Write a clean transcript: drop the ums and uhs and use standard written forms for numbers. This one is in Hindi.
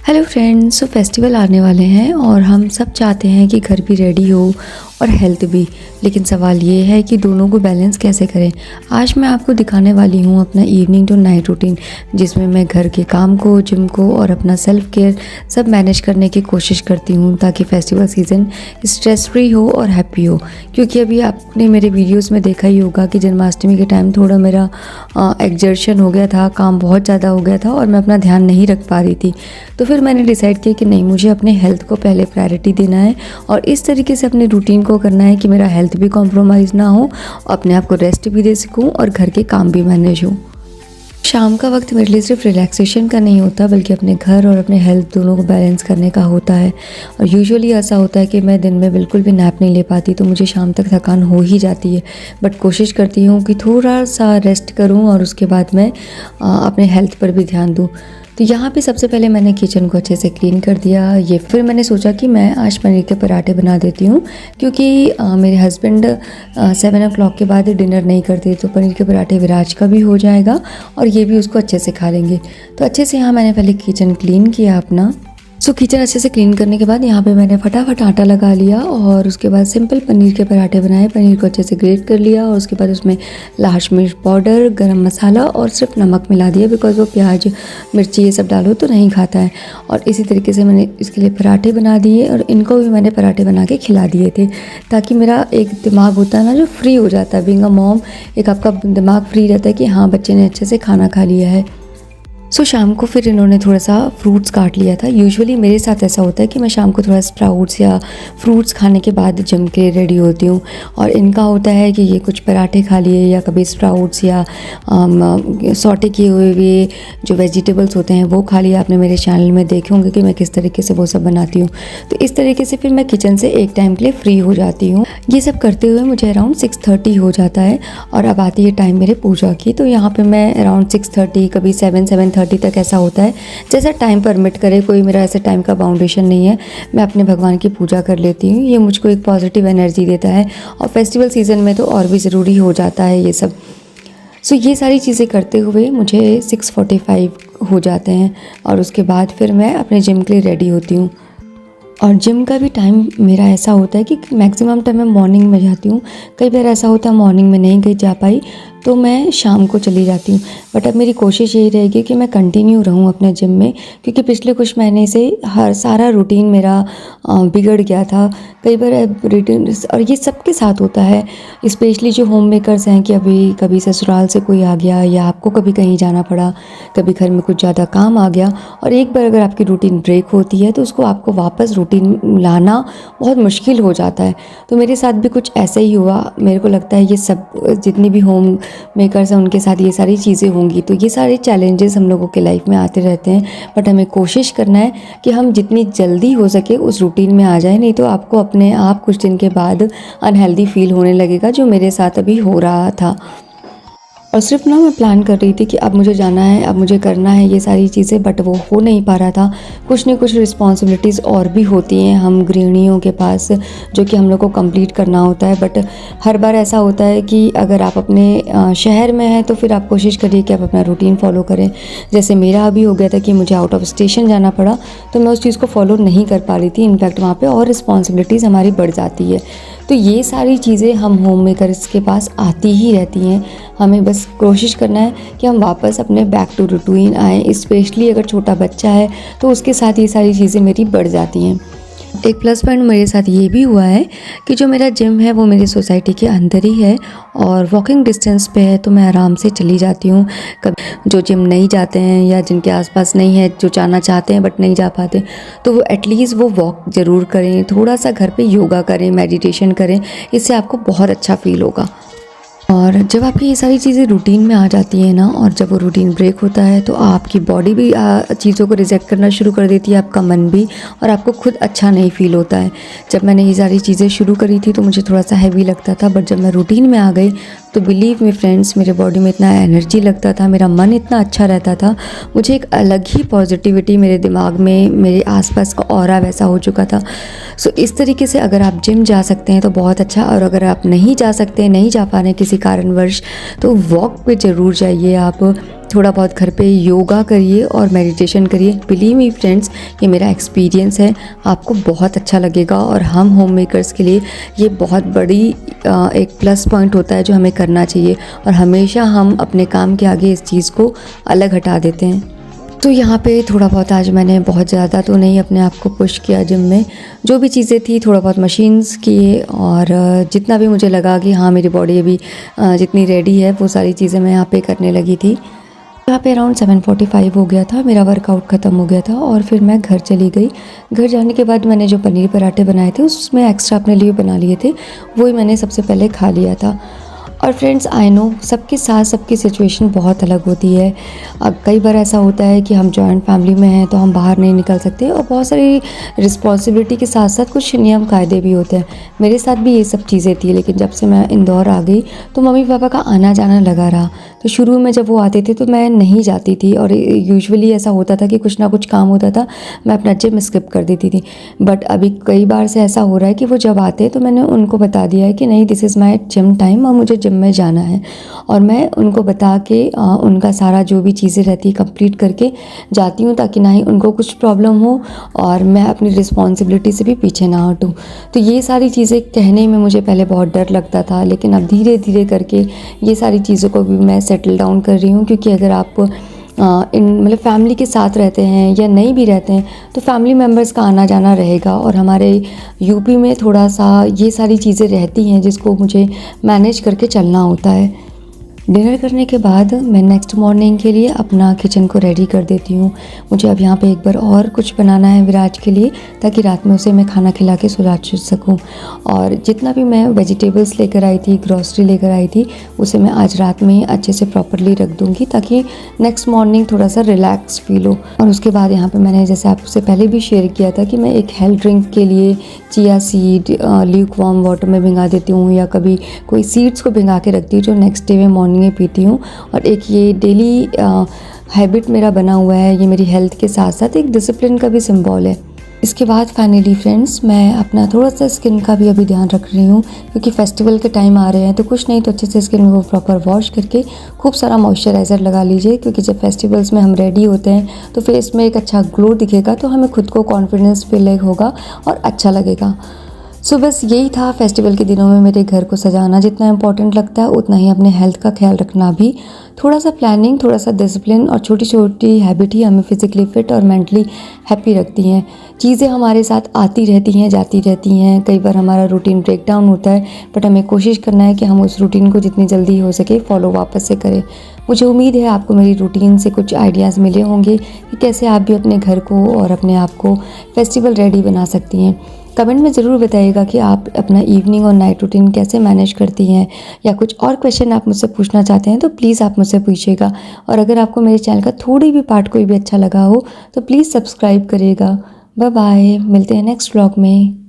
हेलो फ्रेंड्स, फेस्टिवल आने वाले हैं और हम सब चाहते हैं कि घर भी रेडी हो और हेल्थ भी। लेकिन सवाल ये है कि दोनों को बैलेंस कैसे करें। आज मैं आपको दिखाने वाली हूँ अपना इवनिंग टू नाइट रूटीन, जिसमें मैं घर के काम को, जिम को और अपना सेल्फ केयर सब मैनेज करने की कोशिश करती हूँ, ताकि फेस्टिवल सीज़न स्ट्रेस फ्री हो और हैप्पी हो। क्योंकि अभी आपने मेरे वीडियोज़ में देखा ही होगा कि जन्माष्टमी के टाइम थोड़ा मेरा एग्जर्शन हो गया था, काम बहुत ज़्यादा हो गया था और मैं अपना ध्यान नहीं रख पा रही थी। तो फिर मैंने डिसाइड किया कि नहीं, मुझे अपने हेल्थ को पहले प्रायोरिटी देना है और इस तरीके से अपने रूटीन को करना है कि मेरा हेल्थ भी कॉम्प्रोमाइज़ ना हो, अपने आप को रेस्ट भी दे सकूं और घर के काम भी मैनेज हो। शाम का वक्त मेरे लिए सिर्फ रिलैक्सेशन का नहीं होता, बल्कि अपने घर और अपने हेल्थ दोनों को बैलेंस करने का होता है। और यूजुअली ऐसा होता है कि मैं दिन में बिल्कुल भी नैप नहीं ले पाती, तो मुझे शाम तक थकान हो ही जाती है। बट कोशिश करती हूँ कि थोड़ा सा रेस्ट करूँ और उसके बाद मैं अपने हेल्थ पर भी ध्यान दूँ। तो यहाँ पे सबसे पहले मैंने किचन को अच्छे से क्लीन कर दिया। फिर मैंने सोचा कि मैं आज पनीर के पराठे बना देती हूँ, क्योंकि मेरे हस्बैंड 7 o'clock के बाद डिनर नहीं करते, तो पनीर के पराठे विराज का भी हो जाएगा और ये भी उसको अच्छे से खा लेंगे। तो अच्छे से यहाँ मैंने पहले किचन क्लीन किया अपना। किचन अच्छे से क्लीन करने के बाद यहाँ पे मैंने फटाफट आटा लगा लिया और उसके बाद सिंपल पनीर के पराठे बनाए। पनीर को अच्छे से ग्रेट कर लिया और उसके बाद उसमें लाल मिर्च पाउडर, गरम मसाला और सिर्फ नमक मिला दिया, बिकॉज वो प्याज मिर्ची ये सब डालो तो नहीं खाता है। और इसी तरीके से मैंने इसके लिए पराठे बना दिए और इनको भी मैंने पराठे बना के खिला दिए थे, ताकि मेरा एक दिमाग होता है ना जो फ्री हो जाता है। बीइंग अ मॉम, एक आपका दिमाग फ्री रहता है कि हाँ, बच्चे ने अच्छे से खाना खा लिया है। शाम को फिर इन्होंने थोड़ा सा फ्रूट्स काट लिया था। यूजुअली मेरे साथ ऐसा होता है कि मैं शाम को थोड़ा स्प्राउट्स या फ्रूट्स खाने के बाद जिम के रेडी होती हूँ, और इनका होता है कि ये कुछ पराठे खा लिए या कभी स्प्राउट्स या सॉटे किए हुए जो वेजिटेबल्स होते हैं वो खा लिया। आपने मेरे चैनल में देखे होंगे कि मैं किस तरीके से वो सब बनाती हूँ। तो इस तरीके से फिर मैं किचन से एक टाइम के लिए फ्री हो जाती हूँ। ये सब करते हुए मुझे अराउंड 6:30 हो जाता है और अब आती है टाइम मेरे पूजा की। तो यहाँ पर मैं अराउंड 6:30, कभी 7:30 तक ऐसा होता है, जैसा टाइम परमिट करे। कोई मेरा ऐसे टाइम का बाउंडेशन नहीं है। मैं अपने भगवान की पूजा कर लेती हूँ। ये मुझको एक पॉजिटिव एनर्जी देता है और फेस्टिवल सीज़न में तो और भी ज़रूरी हो जाता है ये सब। ये सारी चीज़ें करते हुए मुझे 6:45 हो जाते हैं और उसके बाद फिर मैं अपने जिम के लिए रेडी होती हूँ। और जिम का भी टाइम मेरा ऐसा होता है कि मैक्सिमम टाइम मैं मॉर्निंग में जाती हूँ। कई बार ऐसा होता है मॉर्निंग में नहीं जा पाई तो मैं शाम को चली जाती हूँ। बट अब मेरी कोशिश यही रहेगी कि मैं कंटिन्यू रहूँ अपने जिम में, क्योंकि पिछले कुछ महीने से सारा रूटीन मेरा बिगड़ गया था। कई बार रूटीन, और ये सबके साथ होता है, स्पेशली जो होम मेकर्स हैं, कि अभी कभी ससुराल से कोई आ गया या आपको कभी कहीं जाना पड़ा, कभी घर में कुछ ज़्यादा काम आ गया, और एक बार अगर आपकी रूटीन ब्रेक होती है तो उसको आपको वापस रूटीन लाना बहुत मुश्किल हो जाता है। तो मेरे साथ भी कुछ ऐसा ही हुआ। मेरे को लगता है ये सब जितनी भी होम मेकर्स हैं उनके साथ ये सारी चीज़ें होंगी। तो ये सारे चैलेंजेस हम लोगों के लाइफ में आते रहते हैं, बट हमें कोशिश करना है कि हम जितनी जल्दी हो सके उस रूटीन में आ जाए, नहीं तो आपको अपने आप कुछ दिन के बाद अनहेल्दी फील होने लगेगा, जो मेरे साथ अभी हो रहा था। और सिर्फ ना मैं प्लान कर रही थी कि अब मुझे जाना है, अब मुझे करना है ये सारी चीज़ें, बट वो हो नहीं पा रहा था। कुछ न कुछ रिस्पॉन्सिबिलिटीज़ और भी होती हैं हम गृहिणियों के पास, जो कि हम लोग को कंप्लीट करना होता है। बट हर बार ऐसा होता है कि अगर आप अपने शहर में हैं तो फिर आप कोशिश करिए कि आप अपना रूटीन फॉलो करें। जैसे मेरा अभी हो गया था कि मुझे आउट ऑफ स्टेशन जाना पड़ा, तो मैं उस चीज़ को फॉलो नहीं कर पा रही थी। इनफैक्ट वहाँ पर और रिस्पॉन्सिबिलिटीज़ हमारी बढ़ जाती है। तो ये सारी चीज़ें हम होम मेकर्स के पास आती ही रहती हैं। हमें बस कोशिश करना है कि हम वापस अपने बैक टू रूटीन आएँ। स्पेशली अगर छोटा बच्चा है तो उसके साथ ये सारी चीज़ें मेरी बढ़ जाती हैं। एक प्लस पॉइंट मेरे साथ ये भी हुआ है कि जो मेरा जिम है वो मेरी सोसाइटी के अंदर ही है और वॉकिंग डिस्टेंस पे है, तो मैं आराम से चली जाती हूँ। कभी जो जिम नहीं जाते हैं या जिनके आसपास नहीं है, जो जाना चाहते हैं बट नहीं जा पाते, तो वो एटलीस्ट वो वॉक ज़रूर करें, थोड़ा सा घर पे योगा करें, मेडिटेशन करें। इससे आपको बहुत अच्छा फील होगा। और जब आपकी ये सारी चीज़ें रूटीन में आ जाती हैं ना, और जब वो रूटीन ब्रेक होता है तो आपकी बॉडी भी चीज़ों को रिजेक्ट करना शुरू कर देती है, आपका मन भी, और आपको खुद अच्छा नहीं फील होता है। जब मैंने ये सारी चीज़ें शुरू करी थी तो मुझे थोड़ा सा हैवी लगता था, बट जब मैं रूटीन में आ गई तो बिलीव मी फ्रेंड्स, मेरे बॉडी में इतना एनर्जी लगता था, मेरा मन इतना अच्छा रहता था, मुझे एक अलग ही पॉजिटिविटी मेरे दिमाग में, मेरे आसपास का ऑरा वैसा हो चुका था। इस तरीके से अगर आप जिम जा सकते हैं तो बहुत अच्छा, और अगर आप नहीं जा सकते, नहीं जा पा रहे किसी कारणवश, तो वॉक पे ज़रूर जाइए आप। थोड़ा बहुत घर पे योगा करिए और मेडिटेशन करिए। बिलीव मी फ्रेंड्स, ये मेरा एक्सपीरियंस है, आपको बहुत अच्छा लगेगा और हम होम मेकर्स के लिए ये बहुत बड़ी एक प्लस पॉइंट होता है जो हमें करना चाहिए। और हमेशा हम अपने काम के आगे इस चीज़ को अलग हटा देते हैं। तो यहाँ पे थोड़ा बहुत आज मैंने बहुत ज़्यादा तो नहीं अपने आप को पुश किया जिम में, जो भी चीज़ें थी थोड़ा बहुत मशीन्स किए और जितना भी मुझे लगा कि हाँ मेरी बॉडी अभी जितनी रेडी है वो सारी चीज़ें मैं यहाँ पे करने लगी थी। यहाँ पे अराउंड 7:45 हो गया था, मेरा वर्कआउट ख़त्म हो गया था और फिर मैं घर चली गई। घर जाने के बाद मैंने जो पनीर पराठे बनाए थे उसमें एक्स्ट्रा अपने लिए बना लिए थे, वही मैंने सबसे पहले खा लिया था। और फ्रेंड्स आई नो सबके साथ सबकी सिचुएशन बहुत अलग होती है। अब कई बार ऐसा होता है कि हम जॉइंट फैमिली में हैं तो हम बाहर नहीं निकल सकते और बहुत सारी रिस्पॉन्सिबिलिटी के साथ साथ कुछ नियम कायदे भी होते हैं। मेरे साथ भी ये सब चीज़ें थी, लेकिन जब से मैं इंदौर आ गई तो मम्मी पापा का आना जाना लगा रहा। तो शुरू में जब वो आते थे तो मैं नहीं जाती थी और यूजुअली ऐसा होता था कि कुछ ना कुछ काम होता था, मैं अपना जिम स्किप कर देती थी। बट अभी कई बार से ऐसा हो रहा है कि वो जब आते हैं तो मैंने उनको बता दिया है कि नहीं, this is my gym time और मुझे जिम में जाना है। और मैं उनको बता के उनका सारा जो भी चीज़ें रहती है कंप्लीट करके जाती हूँ, ताकि ना ही उनको कुछ प्रॉब्लम हो और मैं अपनी रिस्पॉन्सिबिलिटी से भी पीछे ना हटूँ। तो ये सारी चीज़ें कहने में मुझे पहले बहुत डर लगता था, लेकिन अब धीरे धीरे करके ये सारी चीज़ों को भी मैं सेटल डाउन कर रही हूँ। क्योंकि अगर आप मतलब फैमिली के साथ रहते हैं या नहीं भी रहते हैं तो फैमिली मेम्बर्स का आना जाना रहेगा। और हमारे यूपी में थोड़ा सा ये सारी चीज़ें रहती हैं जिसको मुझे मैनेज करके चलना होता है। डिनर करने के बाद मैं नेक्स्ट मॉर्निंग के लिए अपना किचन को रेडी कर देती हूँ। मुझे अब यहाँ पे एक बार और कुछ बनाना है विराज के लिए, ताकि रात में उसे मैं खाना खिला के सुला सकूँ। और जितना भी मैं वेजिटेबल्स लेकर आई थी, ग्रॉसरी लेकर आई थी, उसे मैं आज रात में ही अच्छे से प्रॉपरली रख दूँगी ताकि नेक्स्ट मॉर्निंग थोड़ा सा रिलैक्स फील हो। और उसके बाद यहाँ पर मैंने जैसे आपसे पहले भी शेयर किया था कि मैं एक हेल्थ ड्रिंक के लिए chia seed Luke warm water में भिंगा देती हूँ या कभी कोई सीड्स को भिंगा के रखती हूँ जो नेक्स्ट डे में मॉर्निंग में पीती हूँ। और एक ये डेली हैबिट मेरा बना हुआ है, ये मेरी हेल्थ के साथ साथ एक डिसिप्लिन का भी सिंबल है। इसके बाद फाइनली फ्रेंड्स मैं अपना थोड़ा सा स्किन का भी अभी ध्यान रख रही हूँ, क्योंकि फेस्टिवल के टाइम आ रहे हैं। तो कुछ नहीं तो अच्छे से स्किन को प्रॉपर वॉश करके खूब सारा मॉइस्चराइज़र लगा लीजिए, क्योंकि जब फेस्टिवल्स में हम रेडी होते हैं तो फेस में एक अच्छा ग्लो दिखेगा, तो हमें खुद को कॉन्फिडेंस फील होगा और अच्छा लगेगा। सो बस यही था फेस्टिवल के दिनों में मेरे घर को सजाना। जितना इम्पोर्टेंट लगता है उतना ही अपने हेल्थ का ख्याल रखना भी। थोड़ा सा प्लानिंग, थोड़ा सा डिसिप्लिन और छोटी छोटी हैबिट ही हमें फिजिकली फिट और मेंटली हैप्पी रखती हैं। चीज़ें हमारे साथ आती रहती हैं, जाती रहती हैं। कई बार हमारा रूटीन ब्रेक डाउन होता है, बट हमें कोशिश करना है कि हम उस रूटीन को जितनी जल्दी हो सके फॉलो वापस से करें। मुझे उम्मीद है आपको मेरी रूटीन से कुछ आइडियाज़ मिले होंगे कि कैसे आप भी अपने घर को और अपने आप को फेस्टिवल रेडी बना सकती हैं। कमेंट में ज़रूर बताइएगा कि आप अपना इवनिंग और नाइट रूटीन कैसे मैनेज करती हैं, या कुछ और क्वेश्चन आप मुझसे पूछना चाहते हैं तो प्लीज़ आप मुझसे पूछिएगा। और अगर आपको मेरे चैनल का थोड़ी भी पार्ट कोई भी अच्छा लगा हो तो प्लीज़ सब्सक्राइब करिएगा। बाय बाय, मिलते हैं नेक्स्ट व्लॉग में।